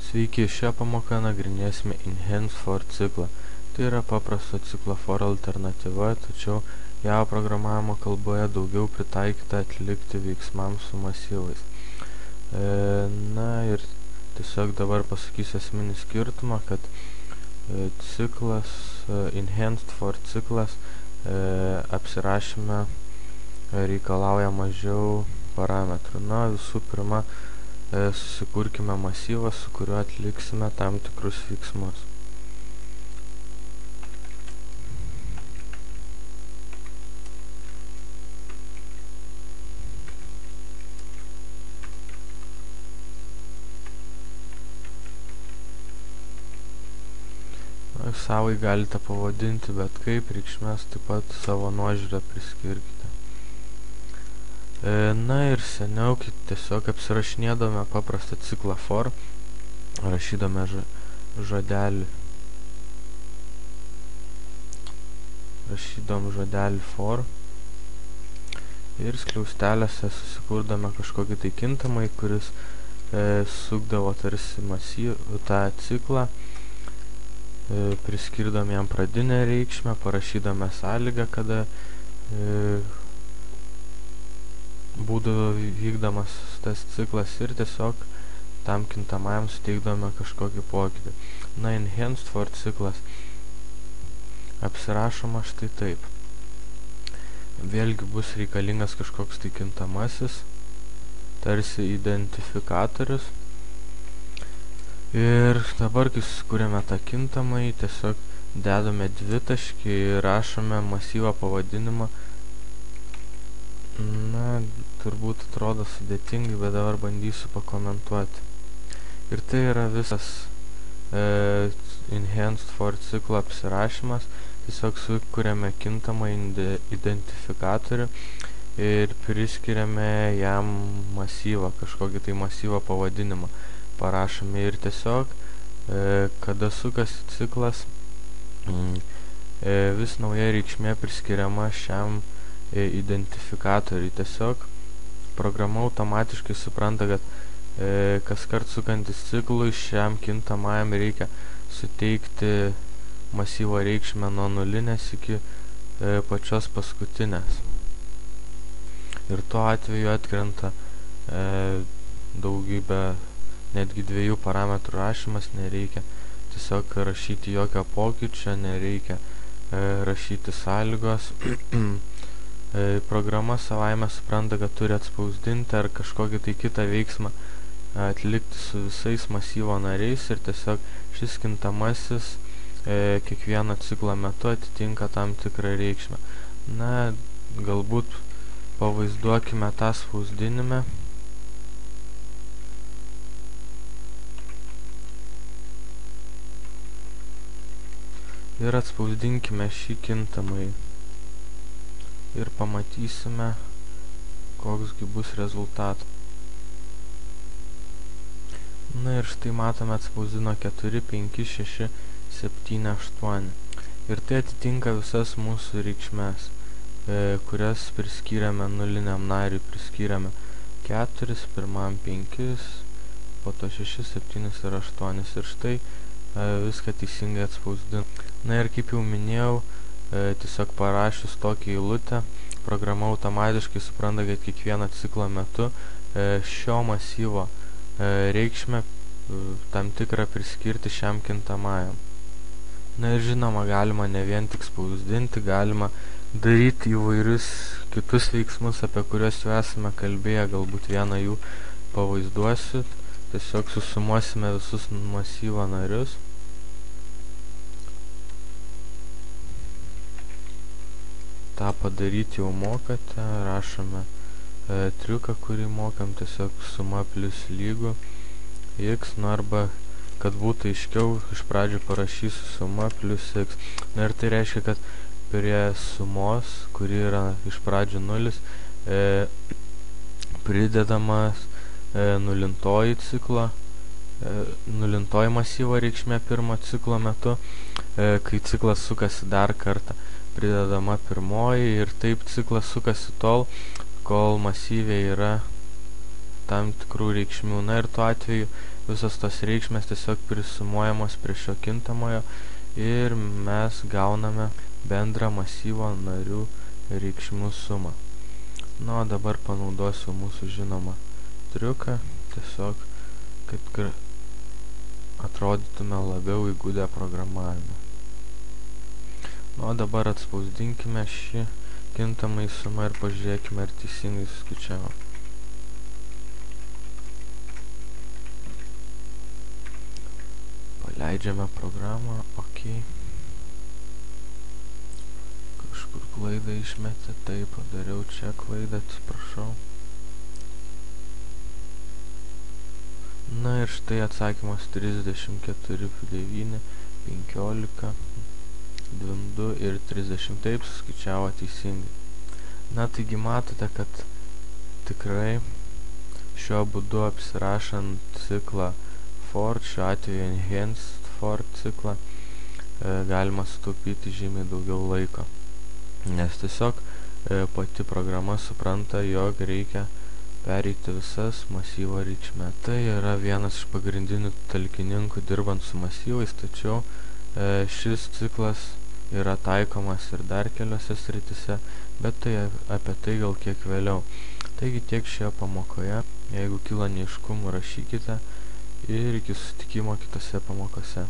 Sveiki, šią pamoką nagrinėsime enhanced for ciklą. Tai yra paprasto ciklo for alternatyva, tačiau Java programavimo kalboje daugiau pritaikyta atlikti veiksmams su masyvais. Na ir tiesiog dabar pasakysiu esminį skirtumą, kad ciklas, enhanced for ciklas apsirašyme reikalauja mažiau parametrų. Na, visų pirma, susikurkime masyvą, su kuriuo atliksime tam tikrus veiksmus. Savai galite pavadinti bet kaip, reikšmes taip pat savo nuožiūrą priskirkite. Na ir seniau, kai tiesiog apsirašinėdame paprastą ciklą for, rašydame žodelį for ir skliaustelėse susikurdame kažkokį tai kintamai, kuris sukdavo tarsi tą ciklą, priskirdom jam pradinę reikšmę, parašydame sąlygą, kada būdavo vykdamas tas ciklas ir tiesiog tam kintamajam suteikdome kažkokį pokytį. Na, enhanced for ciklas apsirašoma štai taip. Vėlgi bus reikalingas kažkoks tai kintamasis, tarsi identifikatorius. Ir dabar, kai sukūrėme tą kintamąjį, tiesiog dedame dvitaškį ir rašome masyvo pavadinimą. Na, turbūt atrodo sudėtingai, bet dabar bandysiu pakomentuoti. Ir tai yra visas enhanced for ciklo apsirašymas. Tiesiog sukuriame kintamą identifikatorių ir priskiriame jam masyvą, kažkokį tai masyvo pavadinimą parašome. Ir tiesiog, kada sukasi ciklas, vis nauja reikšmė priskiriama šiam identifikatoriui. Tiesiog programa automatiškai supranta, kad kaskart sukantis ciklui šiam kintamajam reikia suteikti masyvo reikšmę nuo nulinės iki pačios paskutinės. Ir tuo atveju atkrenta daugybė, netgi 2 parametrų rašymas, nereikia tiesiog rašyti jokio pokyčio, nereikia rašyti sąlygos. Programa savaime supranta, kad turi atspausdinti ar kažkokį tai kitą veiksmą atlikti su visais masyvo nariais ir tiesiog šis kintamasis kiekvieno ciklo metu atitinka tam tikrą reikšmę. Na, galbūt pavaizduokime tą spausdinime. Ir atspausdinkime šį kintamąjį. Ir pamatysime, koksgi bus rezultatas. Na ir štai matome, atspausdino 4, 5, 6, 7, 8. Ir tai atitinka visas mūsų reikšmes, kurias priskyrėme nuliniam nariui. Priskyrėme 4, pirmam 5, po to 6, 7 ir 8. Ir štai viską teisingai atspausdino. Na ir kaip jau minėjau, tiesiog parašius tokią eilutę, programa automatiškai supranta, kad kiekvieno ciklo metu šio masyvo reikšmę tam tikrą priskirti šiam kintamajam. Na ir žinoma, galima ne vien tik spausdinti, galima daryti įvairius kitus veiksmus, apie kuriuos jau esame kalbėję, galbūt vieną jų pavaizduosiu. Tiesiog susumuosime visus masyvo narius. tą padaryti jau mokate, rašome triuką, kurį mokam, tiesiog suma plus lygu x, nu arba, kad būtų aiškiau, iš pradžių parašysiu suma plus x. Na ir tai reiškia, kad prie sumos, kuri yra iš pradžių 0, pridedamas nulintoji ciklo, nulintoji masyvo reikšmė pirmo ciklo metu, kai ciklas sukasi dar kartą, pridedama pirmoji ir taip ciklas sukasi tol, kol masyvė yra tam tikrų reikšmių. Na ir tuo atveju visos tos reikšmės tiesiog prisumuojamos prie šio kintamojo ir mes gauname bendrą masyvo narių reikšmių sumą. Na, o dabar panaudosiu mūsų žinomą triuką, tiesiog, kad atrodytume labiau įgudę programavime. Na, o dabar atspausdinkime šį kintamąjį sumą ir pažiūrėkime, ar teisingai suskaičiavo. Paleidžiame programą, ok. Kažkur klaidą išmetė, taip, padariau čia klaidą, atsiprašau. Na ir štai atsakymas 34, 9, 15, 22 ir 30, taip suskaičiavo teisingai. Na, taigi matote, kad tikrai šiuo būdu apsirašant ciklą for, šiuo atveju enhanced for ciklą, galima sutaupyti žymiai daugiau laiko. Nes tiesiog pati programa supranta, jog reikia pereiti visas masyvo reikšmes. Tai yra vienas iš pagrindinių talkininkų dirbant su masyvais, tačiau šis ciklas yra taikomas ir dar keliose sritise, bet apie tai gal kiek vėliau. Taigi tiek šioje pamokoje. Jeigu kilo neaiškumų, rašykite ir iki susitikimo kitose pamokose.